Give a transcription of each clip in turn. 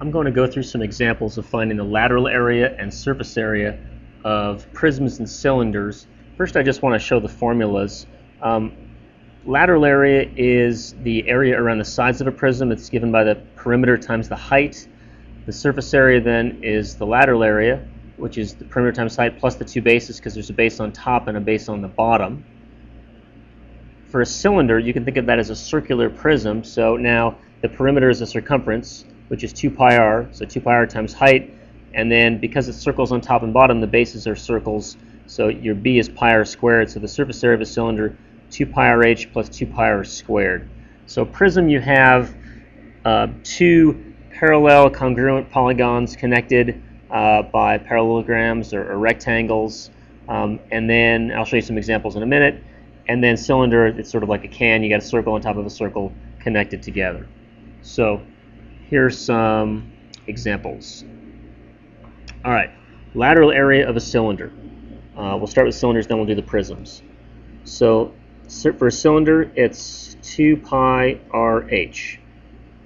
I'm going to go through some examples of finding the lateral area and surface area of prisms and cylinders. First, I just want to show the formulas. Lateral area is the area around the sides of a prism. It's given by the perimeter times the height. The surface area then is the lateral area, which is the perimeter times height plus the two bases, because there's a base on top and a base on the bottom. For a cylinder, you can think of that as a circular prism. So now the perimeter is a circumference, which is 2 pi r, so 2 pi r times height, and then because it's circles on top and bottom, the bases are circles, so your b is pi r squared, so the surface area of a cylinder, 2 pi r h plus 2 pi r squared. So prism, you have two parallel congruent polygons connected by parallelograms or rectangles, and then I'll show you some examples in a minute. And then cylinder, it's sort of like a can. You got a circle on top of a circle connected together. So here's some examples. All right, lateral area of a cylinder. We'll start with cylinders, then we'll do the prisms. So for a cylinder, it's 2 pi r(h).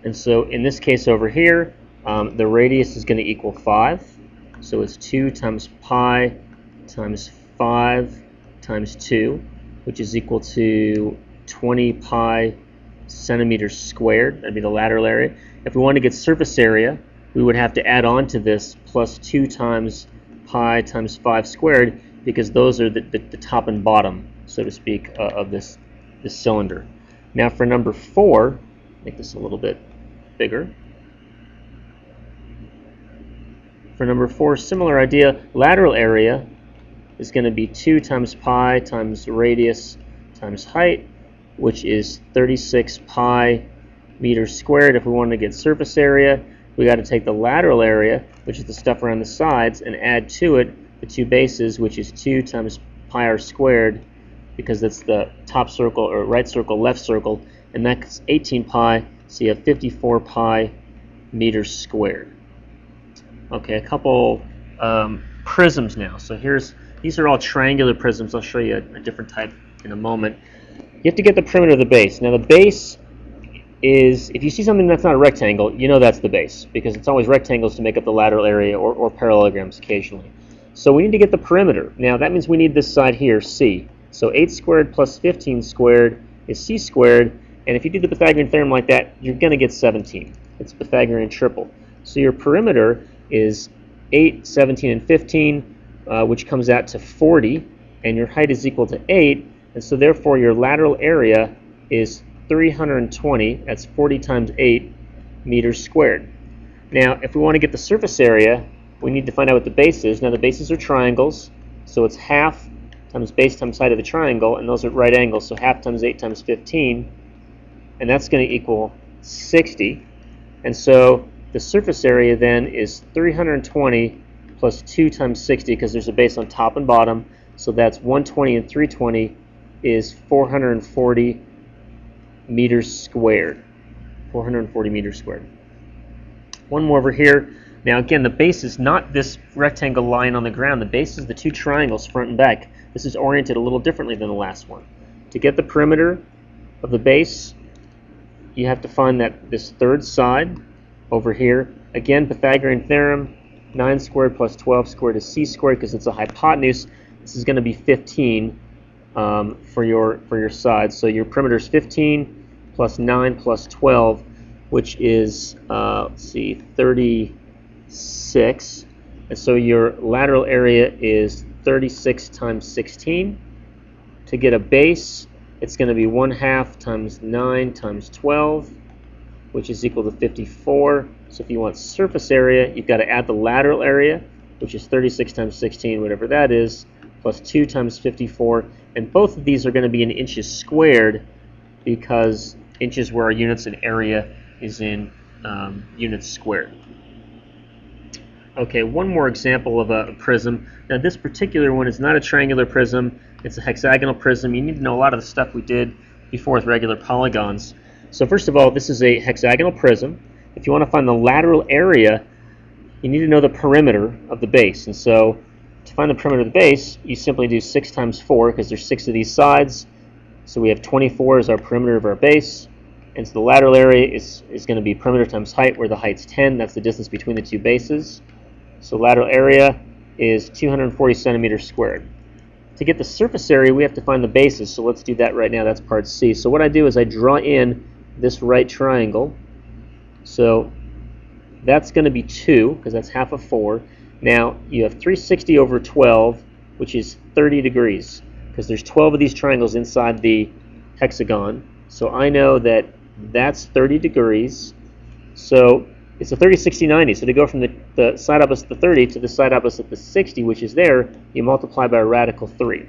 And so in this case over here, the radius is going to equal 5. So it's 2 times pi times 5 times 2, which is equal to 20 pi centimeters squared. That'd be the lateral area. If we want to get surface area, we would have to add on to this plus 2 times pi times 5 squared, because those are the top and bottom, so to speak, of this cylinder. Now for number 4, make this a little bit bigger. For number 4, similar idea. Lateral area is going to be 2 times pi times radius times height, which is 36 pi meters squared. If we want to get surface area, we got to take the lateral area, which is the stuff around the sides, and add to it the two bases, which is 2 times pi r squared, because that's the top circle, or right circle, left circle, and that's 18 pi, so you have 54 pi meters squared. Okay, a couple prisms now. So these are all triangular prisms. I'll show you a different type in a moment. You have to get the perimeter of the base. Now the base is, if you see something that's not a rectangle, you know that's the base, because it's always rectangles to make up the lateral area, or parallelograms occasionally. So we need to get the perimeter. Now that means we need this side here, c. So 8 squared plus 15 squared is c squared, and if you do the Pythagorean theorem like that, you're going to get 17. It's Pythagorean triple. So your perimeter is 8, 17, and 15, which comes out to 40, and your height is equal to 8, and so therefore your lateral area is 320, that's 40 times 8 meters squared. Now if we want to get the surface area, we need to find out what the base is. Now the bases are triangles, so it's half times base times height of the triangle, and those are right angles, so half times 8 times 15, and that's going to equal 60. And so the surface area then is 320 plus 2 times 60, because there's a base on top and bottom, so that's 120, and 320 is 440 meters squared. 440 meters squared. One more over here. Now again, the base is not this rectangle line on the ground. The base is the two triangles front and back. This is oriented a little differently than the last one. To get the perimeter of the base, you have to find that this third side over here. Again, Pythagorean theorem, 9 squared plus 12 squared is c squared, because it's a hypotenuse. This is going to be 15 for your side. So your perimeter is 15 plus 9 plus 12, which is, let's see, 36. And so your lateral area is 36 times 16. To get a base, it's going to be 1/2 times 9 times 12, which is equal to 54. So if you want surface area, you've got to add the lateral area, which is 36 times 16, whatever that is, plus 2 times 54. And both of these are going to be in inches squared, because inches were our units and area is in units squared. Okay, one more example of a prism. Now this particular one is not a triangular prism, it's a hexagonal prism. You need to know a lot of the stuff we did before with regular polygons. So first of all, this is a hexagonal prism. If you want to find the lateral area, you need to know the perimeter of the base. And so to find the perimeter of the base, you simply do 6 times 4, because there's 6 of these sides. So we have 24 as our perimeter of our base. And so the lateral area is going to be perimeter times height, where the height's 10. That's the distance between the two bases. So lateral area is 240 centimeters squared. To get the surface area, we have to find the bases, so let's do that right now. That's part C. So what I do is I draw in this right triangle. So that's going to be 2, because that's half of 4. Now, you have 360 over 12, which is 30 degrees, because there's 12 of these triangles inside the hexagon. So I know that that's 30 degrees. So it's a 30, 60, 90. So to go from the side opposite the 30 to the side opposite the 60, which is there, you multiply by a radical 3.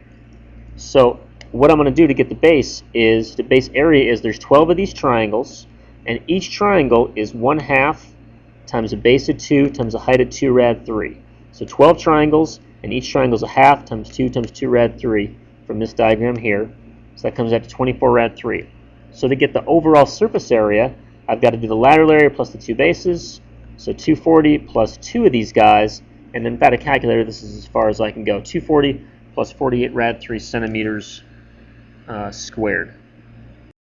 So what I'm going to do to get the base is, the base area is, there's 12 of these triangles, and each triangle is 1/2 times a base of 2 times a height of 2 rad 3. So 12 triangles, and each triangle is 1/2 times 2 rad 3 from this diagram here. So that comes out to 24 rad 3. So to get the overall surface area, I've got to do the lateral area plus the two bases. So 240 plus 2 of these guys, and then without a calculator, this is as far as I can go. 240 plus 48 rad 3 centimeters squared.